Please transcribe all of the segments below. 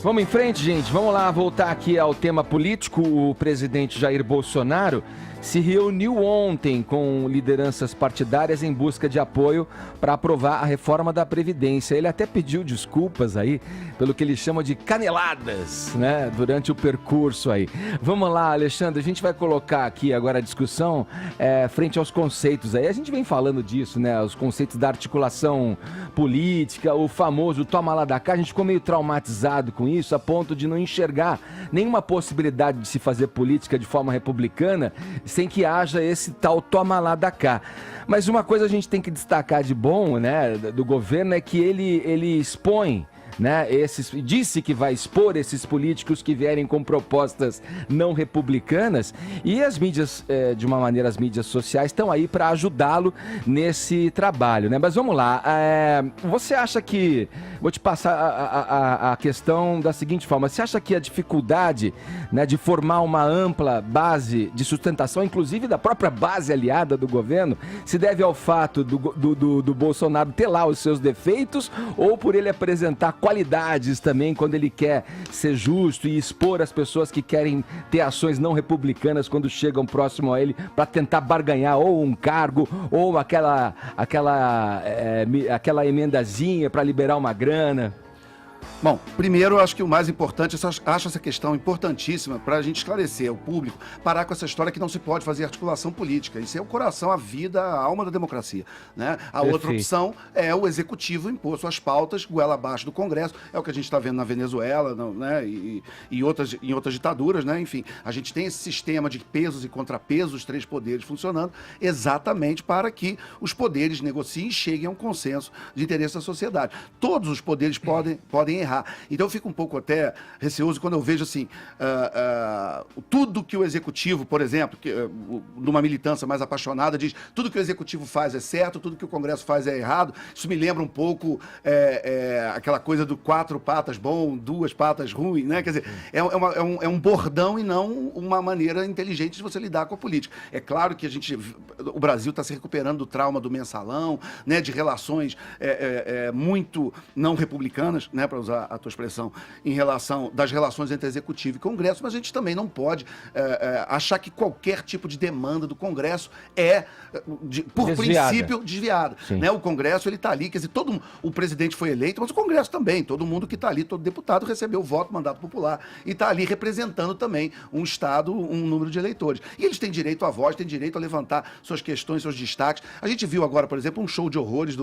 Vamos em frente, gente. Vamos lá voltar aqui ao tema político. O presidente Jair Bolsonaro se reuniu ontem com lideranças partidárias em busca de apoio para aprovar a reforma da Previdência. Ele até pediu desculpas aí pelo que ele chama de caneladas, né, durante o percurso aí. Vamos lá, Alexandre, a gente vai colocar aqui agora a discussão frente aos conceitos aí. A gente vem falando disso, né, os conceitos da articulação política, o famoso toma lá da cá. A gente ficou meio traumatizado com isso, a ponto de não enxergar nenhuma possibilidade de se fazer política de forma republicana sem que haja esse tal toma lá da cá. Mas uma coisa a gente tem que destacar de bom, né, do governo é que ele expõe, né, disse que vai expor esses políticos que vierem com propostas não republicanas, e as mídias, de uma maneira, as mídias sociais estão aí para ajudá-lo nesse trabalho, né? Mas vamos lá, você acha que, vou te passar a questão da seguinte forma, você acha que a dificuldade, né, de formar uma ampla base de sustentação, inclusive da própria base aliada do governo, se deve ao fato do Bolsonaro ter lá os seus defeitos, ou por ele apresentar qualidades também quando ele quer ser justo e expor as pessoas que querem ter ações não republicanas quando chegam próximo a ele para tentar barganhar ou um cargo ou aquela emendazinha para liberar uma grana? Bom, primeiro eu acho que o mais importante, eu acho essa questão importantíssima para a gente esclarecer ao público, parar com essa história que não se pode fazer articulação política. Isso é o coração, a vida, a alma da democracia, né? A outra opção é o executivo impor suas pautas goela abaixo do Congresso, é o que a gente está vendo na Venezuela, né? E em outras ditaduras, né? Enfim, a gente tem esse sistema de pesos e contrapesos, os três poderes funcionando exatamente para que os poderes negociem e cheguem a um consenso de interesse da sociedade. Todos os poderes podem errar. Então eu fico um pouco até receoso quando eu vejo assim, tudo que o executivo, por exemplo, numa militância mais apaixonada, diz tudo que o executivo faz é certo, tudo que o Congresso faz é errado. Isso me lembra um pouco aquela coisa do 4 patas bom, 2 patas ruim, né? Quer dizer, é um bordão e não uma maneira inteligente de você lidar com a política. É claro que o Brasil está se recuperando do trauma do mensalão, né? De relações muito não republicanas, né, para usar a tua expressão, em relação das relações entre Executivo e Congresso, mas a gente também não pode achar que qualquer tipo de demanda do Congresso por princípio, desviada. Né? O Congresso, ele está ali, quer dizer, o presidente foi eleito, mas o Congresso também, todo mundo que está ali, todo deputado recebeu o voto, mandato popular, e está ali representando também um Estado, um número de eleitores. E eles têm direito à voz, têm direito a levantar suas questões, seus destaques. A gente viu agora, por exemplo, um show de horrores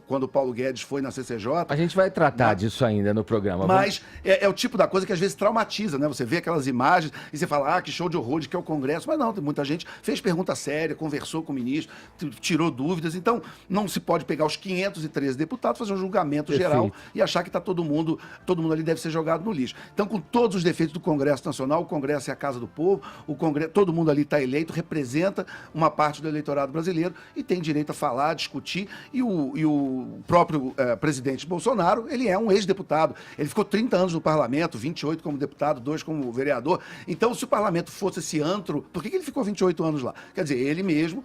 quando o Paulo Guedes foi na CCJ. A gente vai tratar disso ainda no programa. Mas é o tipo da coisa que às vezes traumatiza, né? Você vê aquelas imagens e você fala, que show de horrores que é o Congresso. Mas não, muita gente fez pergunta séria, conversou com o ministro, tirou dúvidas. Então, não se pode pegar os 513 deputados, fazer um julgamento geral e achar que todo mundo ali deve ser jogado no lixo. Então, com todos os defeitos do Congresso Nacional, o Congresso é a casa do povo, todo mundo ali está eleito, representa uma parte do eleitorado brasileiro e tem direito a falar, discutir. E o próprio presidente Bolsonaro, ele é um ex-deputado. Ele ficou 30 anos no parlamento, 28 como deputado, 2 como vereador. Então, se o parlamento fosse esse antro, por que ele ficou 28 anos lá? Quer dizer, ele mesmo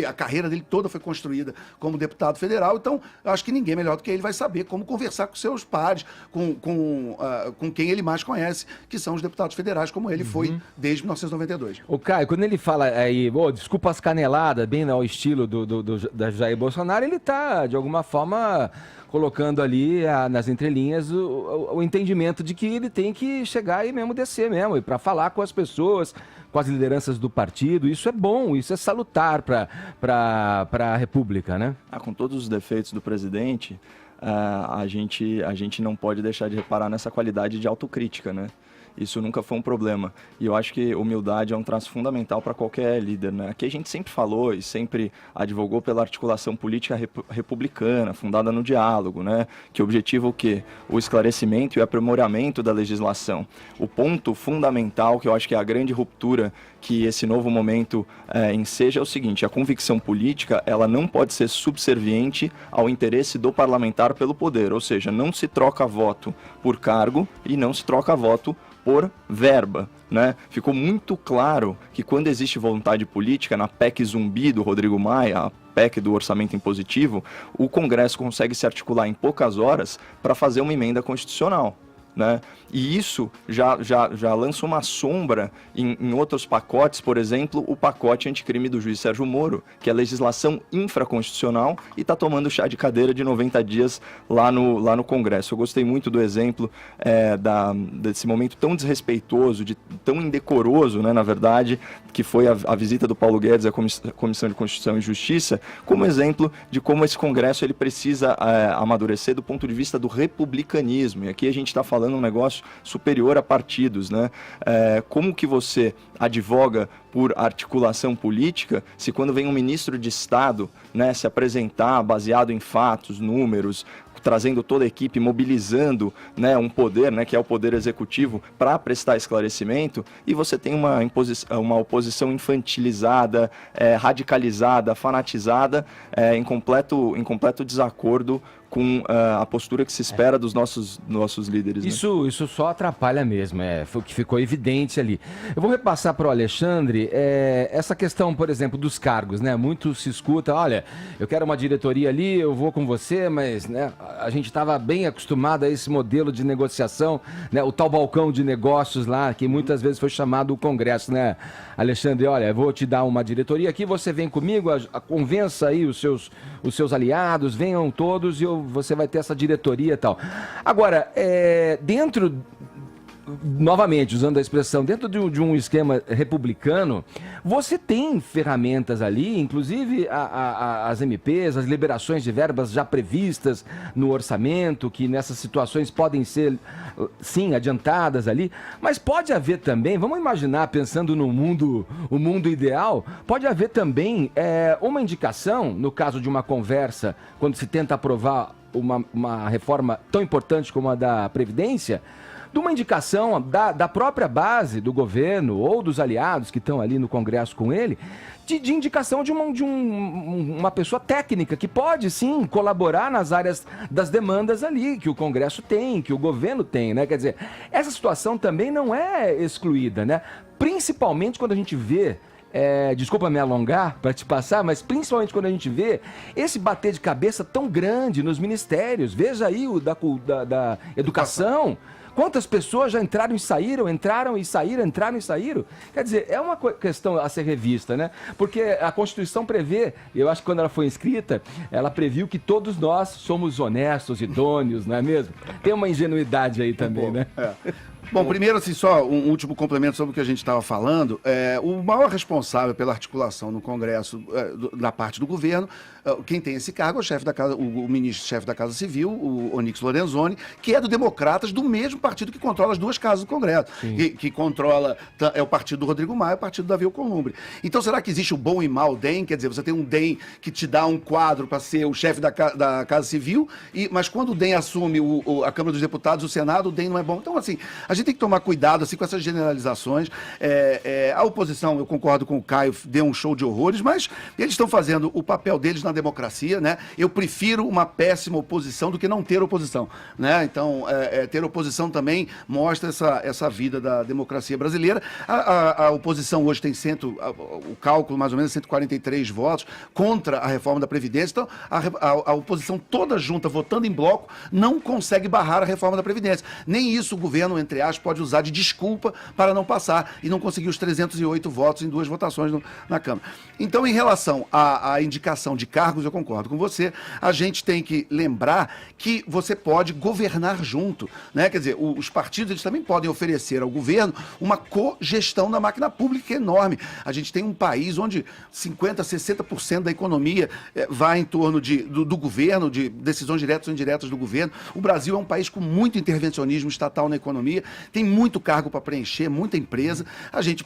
a carreira dele toda foi construída como deputado federal. Então, eu acho que ninguém melhor do que ele vai saber como conversar com seus pares, com quem ele mais conhece, que são os deputados federais, como ele foi desde 1992. O Caio, quando ele fala aí, desculpa as caneladas, bem ao estilo da Jair Bolsonaro, ele está, de alguma forma, colocando ali nas entrelinhas o entendimento de que ele tem que chegar e mesmo descer mesmo, e para falar com as pessoas, com as lideranças do partido. Isso é bom, isso é salutar para a República, né? Com todos os defeitos do presidente, a gente não pode deixar de reparar nessa qualidade de autocrítica, né? Isso nunca foi um problema. E eu acho que humildade é um traço fundamental para qualquer líder, né? Aqui a gente sempre falou e sempre advogou pela articulação política republicana, fundada no diálogo, né? Que o objetivo é o quê? O esclarecimento e o aprimoramento da legislação. O ponto fundamental, que eu acho que é a grande ruptura que esse novo momento enseja, é o seguinte: a convicção política, ela não pode ser subserviente ao interesse do parlamentar pelo poder, ou seja, não se troca voto por cargo e não se troca voto por verba, né? Ficou muito claro que quando existe vontade política, na PEC Zumbi do Rodrigo Maia, a PEC do orçamento impositivo, o Congresso consegue se articular em poucas horas para fazer uma emenda constitucional. né? E isso já lança uma sombra em outros pacotes, por exemplo, o pacote anticrime do juiz Sérgio Moro, que é legislação infraconstitucional e está tomando chá de cadeira de 90 dias lá no Congresso. Eu gostei muito do exemplo desse momento tão desrespeitoso, tão indecoroso, né, na verdade, que foi a visita do Paulo Guedes à Comissão de Constituição e Justiça, como exemplo de como esse Congresso ele precisa amadurecer do ponto de vista do republicanismo. E aqui a gente está falando um negócio superior a partidos, né? Como que você advoga por articulação política se quando vem um ministro de Estado, né, se apresentar baseado em fatos, números, trazendo toda a equipe, mobilizando, né, um poder, né, que é o poder executivo, para prestar esclarecimento, e você tem uma oposição infantilizada, radicalizada, fanatizada, em completo desacordo com a postura que se espera dos nossos líderes. Isso só atrapalha mesmo, foi o que ficou evidente ali. Eu vou repassar para o Alexandre essa questão, por exemplo, dos cargos, né? Muito se escuta, olha, eu quero uma diretoria ali, eu vou com você, mas, né, a gente estava bem acostumado a esse modelo de negociação, né? O tal balcão de negócios lá, que muitas vezes foi chamado o Congresso, né? Alexandre, olha, eu vou te dar uma diretoria aqui, você vem comigo, convença aí os seus aliados, venham todos e você vai ter essa diretoria e tal. Agora, novamente, usando a expressão, dentro de um esquema republicano, você tem ferramentas ali, inclusive as MPs, as liberações de verbas já previstas no orçamento, que nessas situações podem ser, sim, adiantadas ali, mas pode haver também, vamos imaginar, pensando no o mundo ideal, pode haver também uma indicação, no caso de uma conversa, quando se tenta aprovar uma reforma tão importante como a da Previdência, de uma indicação da própria base do governo ou dos aliados que estão ali no Congresso com ele, de indicação de uma pessoa técnica que pode, sim, colaborar nas áreas das demandas ali, que o Congresso tem, que o governo tem, né? Quer dizer, essa situação também não é excluída, né? Principalmente quando a gente vê, desculpa me alongar para te passar, mas principalmente quando a gente vê esse bater de cabeça tão grande nos ministérios. Veja aí o da educação. Quantas pessoas já entraram e saíram, entraram e saíram, entraram e saíram? Quer dizer, é uma questão a ser revista, né? Porque a Constituição prevê, eu acho que quando ela foi escrita, ela previu que todos nós somos honestos, idôneos, não é mesmo? Tem uma ingenuidade aí também, né? Bom, primeiro, assim, só um último complemento sobre o que a gente estava falando. O maior responsável pela articulação no Congresso, da parte do governo, quem tem esse cargo é o chefe da casa, o ministro-chefe da Casa Civil, o Onyx Lorenzoni, que é do Democratas, do mesmo partido que controla as duas casas do Congresso, que controla, é o partido do Rodrigo Maia e o partido do Davi Alcolumbre. Então, será que existe o bom e mau DEM? Quer dizer, você tem um DEM que te dá um quadro para ser o chefe da Casa Civil, mas quando o DEM assume a Câmara dos Deputados, o Senado, o DEM não é bom. Então, assim, a gente tem que tomar cuidado assim, com essas generalizações. A oposição, eu concordo com o Caio, deu um show de horrores, mas eles estão fazendo o papel deles na democracia, né? Eu prefiro uma péssima oposição do que não ter oposição, né? Então, ter oposição também mostra essa vida da democracia brasileira. A oposição hoje tem o cálculo mais ou menos 143 votos contra a reforma da Previdência. Então, a oposição toda junta, votando em bloco, não consegue barrar a reforma da Previdência. Nem isso o governo, entre aspas, pode usar de desculpa para não passar e não conseguir os 308 votos em 2 votações na Câmara. Então, em relação à indicação de cargos, eu concordo com você, a gente tem que lembrar que você pode governar junto, né? Quer dizer, os partidos eles também podem oferecer ao governo uma cogestão da máquina pública que é enorme. A gente tem um país onde 50%, 60% da economia vai em torno do governo, de decisões diretas ou indiretas do governo. O Brasil é um país com muito intervencionismo estatal na economia, tem muito cargo para preencher, muita empresa. A gente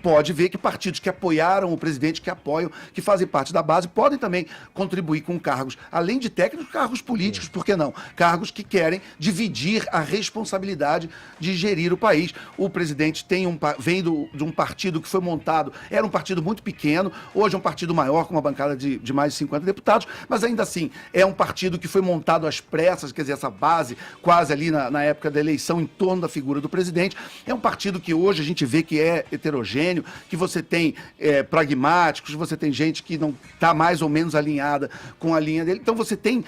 pode ver que partidos que apoiaram o presidente, que apoiam, que fazem parte da base, podem também contribuir com cargos, além de técnicos, cargos políticos, por que não? Cargos que querem dividir a responsabilidade de gerir o país. O presidente vem de um partido que foi montado, era um partido muito pequeno, hoje é um partido maior, com uma bancada de mais de 50 deputados, mas ainda assim é um partido que foi montado às pressas, quer dizer, essa base quase ali na época da eleição em torno da figura do presidente. É um partido que hoje a gente vê que é heterogêneo, que você tem pragmáticos, você tem gente que não está mais ou menos alinhada com a linha dele. Então você tem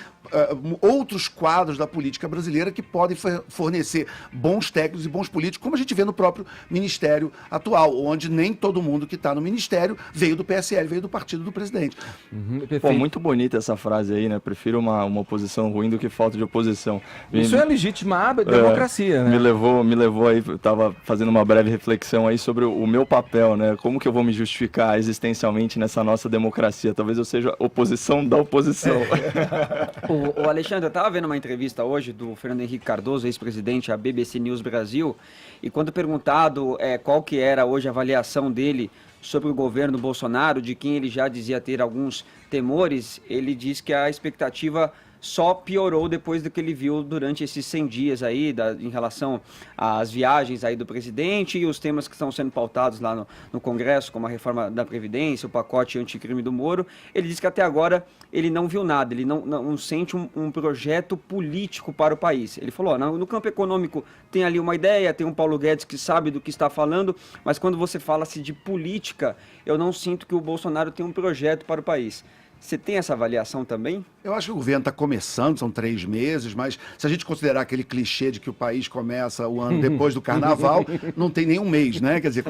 outros quadros da política brasileira que podem fornecer bons técnicos e bons políticos, como a gente vê no próprio ministério atual, onde nem todo mundo que está no ministério veio do PSL, veio do partido do presidente. Pô, muito bonita essa frase aí, né? Prefiro uma oposição ruim do que falta de oposição. Isso é legitimar a democracia, né? Me levou aí, eu estava fazendo uma breve reflexão aí sobre o meu papel, né? Como que eu vou me justificar existencialmente nessa nossa democracia? Talvez eu seja oposição da oposição. O Alexandre, eu estava vendo uma entrevista hoje do Fernando Henrique Cardoso, ex-presidente da BBC News Brasil, e quando perguntado qual que era hoje a avaliação dele sobre o governo Bolsonaro, de quem ele já dizia ter alguns temores, ele diz que a expectativa só piorou depois do que ele viu durante esses 100 dias aí, em relação às viagens aí do presidente e os temas que estão sendo pautados lá no Congresso, como a reforma da Previdência, o pacote anticrime do Moro. Ele diz que até agora ele não viu nada, ele não sente um projeto político para o país. Ele falou, no campo econômico tem ali uma ideia, tem um Paulo Guedes que sabe do que está falando, mas quando você fala-se de política, eu não sinto que o Bolsonaro tem um projeto para o país. Você tem essa avaliação também? Eu acho que o governo está começando, são 3 meses, mas se a gente considerar aquele clichê de que o país começa o ano depois do carnaval, não tem nem um mês, né? Quer dizer,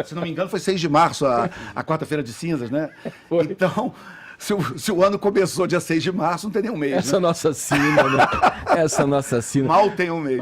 se não me engano, foi 6 de março, a quarta-feira de cinzas, né? Foi. Então, se o ano começou dia 6 de março, não tem nem um mês. Essa nossa sina, né? Essa nossa sina. Mal tem um mês.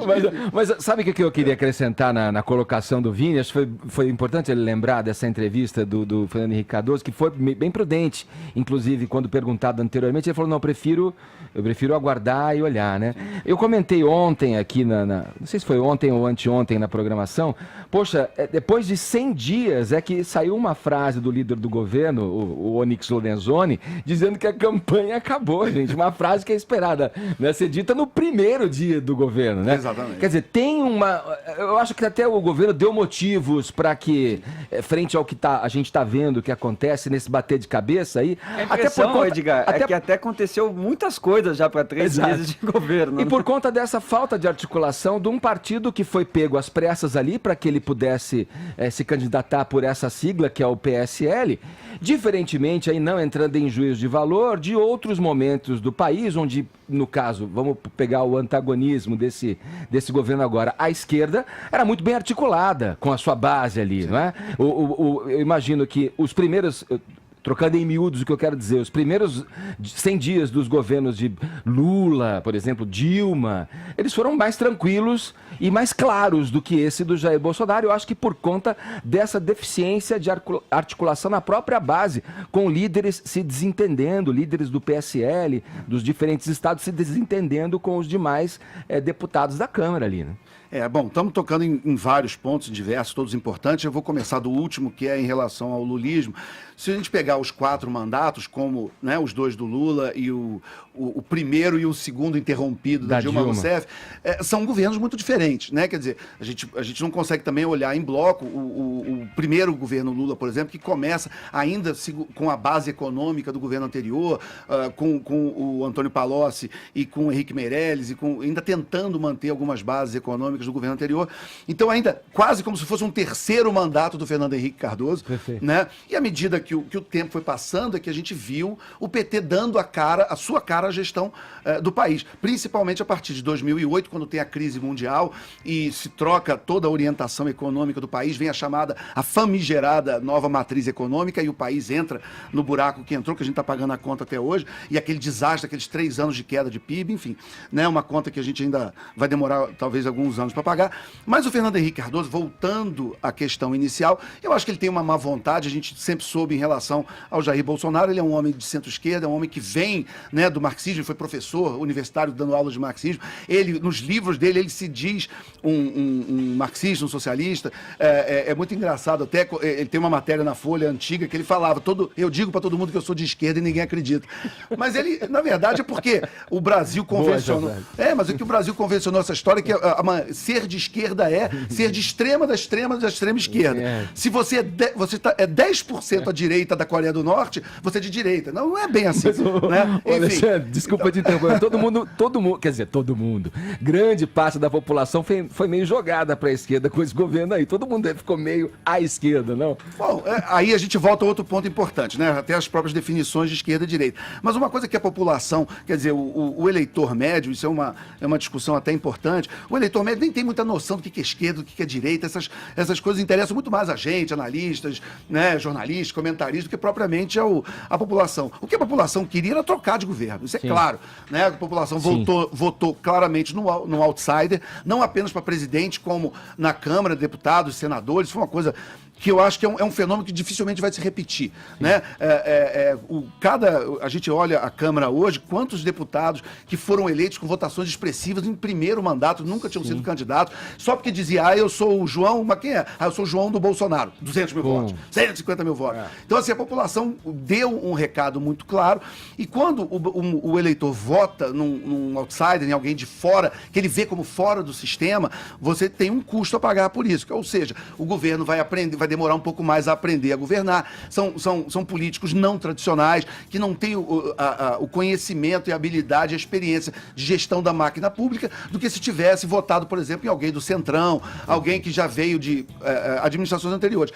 Mas sabe o que eu queria acrescentar na colocação do Vini? Acho que foi importante ele lembrar dessa entrevista do Fernando Henrique Cardoso, que foi bem prudente. Inclusive, quando perguntado anteriormente, ele falou, não, eu prefiro aguardar e olhar, né? Eu comentei ontem aqui, não sei se foi ontem ou anteontem na programação, poxa, depois de 100 dias é que saiu uma frase do líder do governo, o Onyx Lorenzoni, dizendo que a campanha acabou, gente. Uma frase que é esperada, né, ser dita no primeiro dia do governo, né? Exatamente. Quer dizer, eu acho que até o governo deu motivos para que, frente ao que a gente está vendo que acontece nesse bater de cabeça aí... A impressão, Edgar, é que até aconteceu muitas coisas já para 3 meses de governo. E por conta dessa falta de articulação de um partido que foi pego às pressas ali para que ele pudesse se candidatar por essa sigla, que é o PSL, diferentemente, aí não entrando em juízo de valor, de outros momentos do país, onde, no caso, vamos pegar o antagonismo desse governo agora, a esquerda era muito bem articulada com a sua base ali, não é? Eu imagino que os primeiros... Trocando em miúdos o que eu quero dizer, os primeiros 100 dias dos governos de Lula, por exemplo, Dilma, eles foram mais tranquilos e mais claros do que esse do Jair Bolsonaro. Eu acho que por conta dessa deficiência de articulação na própria base, com líderes se desentendendo, líderes do PSL, dos diferentes estados se desentendendo com os demais deputados da Câmara ali, né? Bom, estamos tocando em vários pontos diversos, todos importantes. Eu vou começar do último, que é em relação ao lulismo. Se a gente pegar os 4 mandatos, como, né, os 2 do Lula e o primeiro e o segundo interrompido da Dilma Rousseff, são governos muito diferentes, né? Quer dizer, a gente não consegue também olhar em bloco o primeiro governo Lula, por exemplo, que começa ainda com a base econômica do governo anterior, com o Antônio Palocci e com o Henrique Meirelles, e ainda tentando manter algumas bases econômicas do governo anterior. Então, ainda quase como se fosse um terceiro mandato do Fernando Henrique Cardoso. Perfeito. Né? E à medida que o tempo foi passando, é que a gente viu o PT dando a sua cara à gestão do país. Principalmente a partir de 2008, quando tem a crise mundial e se troca toda a orientação econômica do país, vem a famigerada nova matriz econômica e o país entra no buraco que entrou, que a gente está pagando a conta até hoje, e aquele desastre, aqueles 3 anos de queda de PIB, enfim, né? Uma conta que a gente ainda vai demorar talvez alguns anos para pagar. Mas o Fernando Henrique Cardoso, voltando à questão inicial, eu acho que ele tem uma má vontade, a gente sempre soube em relação ao Jair Bolsonaro. Ele é um homem de centro-esquerda, é um homem que vem, né, do marxismo, foi professor universitário dando aula de marxismo. Ele, nos livros dele, ele se diz um marxista, um socialista. É muito engraçado até, ele tem uma matéria na Folha antiga que ele falava, eu digo para todo mundo que eu sou de esquerda e ninguém acredita. Mas ele, na verdade, é porque o Brasil convencionou... mas é que o Brasil convencionou essa história que ser de esquerda ser de extrema da extrema da extrema esquerda. É. Se você é 10% à direita da Coreia do Norte, você é de direita. Não é bem assim. Né? Ô, Alexandre, desculpa te interromper. Todo mundo, quer dizer, todo mundo, grande parte da população foi meio jogada para a esquerda com esse governo aí. Todo mundo ficou meio à esquerda, não? Bom, aí a gente volta a outro ponto importante, né? Até as próprias definições de esquerda e direita. Mas uma coisa que a população, quer dizer, o eleitor médio, isso é uma discussão até importante, o eleitor médio nem tem muita noção do que é esquerda, do que é direita, essas coisas interessam muito mais a gente, analistas, né, jornalistas, comentaristas, do que propriamente a população. O que a população queria era trocar de governo, isso é claro. Né? A população votou claramente no outsider, não apenas para presidente, como na Câmara, deputados, senadores, foi uma coisa que eu acho que é um fenômeno que dificilmente vai se repetir. Né? A gente olha a Câmara hoje, quantos deputados que foram eleitos com votações expressivas em primeiro mandato, nunca tinham sido candidatos, só porque dizia, eu sou o João, mas quem é? Eu sou o João do Bolsonaro, 200 mil votos, 150 mil votos. Então, assim, a população deu um recado muito claro, e quando o eleitor vota num outsider, em alguém de fora, que ele vê como fora do sistema, você tem um custo a pagar por isso. Ou seja, o governo vai demorar um pouco mais a aprender a governar. São políticos não tradicionais, que não têm o conhecimento e a habilidade e a experiência de gestão da máquina pública do que se tivesse votado, por exemplo, em alguém do Centrão, alguém que já veio de administrações anteriores.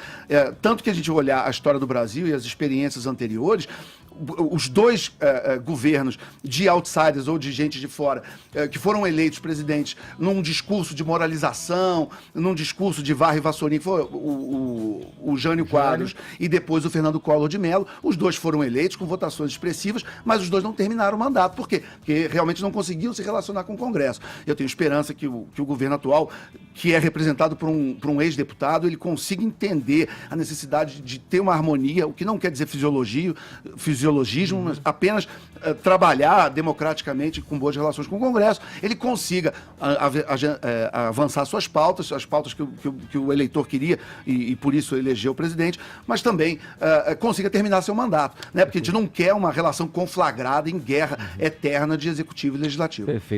Tanto que a gente olhar a história do Brasil e as experiências anteriores, os dois governos de outsiders ou de gente de fora que foram eleitos presidentes num discurso de moralização, num discurso de varra e vassourinha, que foi o Jânio Quadros e depois o Fernando Collor de Mello, os dois foram eleitos com votações expressivas, mas os dois não terminaram o mandato. Por quê? Porque realmente não conseguiam se relacionar com o Congresso. Eu tenho esperança que o governo atual, que é representado por um ex-deputado, ele consiga entender a necessidade de ter uma harmonia, o que não quer dizer fisiologismo, mas apenas trabalhar democraticamente com boas relações com o Congresso, ele consiga avançar suas pautas, as pautas que o eleitor queria e por isso elegeu o presidente, mas também consiga terminar seu mandato, né? Porque a gente não quer uma relação conflagrada em guerra eterna de executivo e legislativo. Perfeito.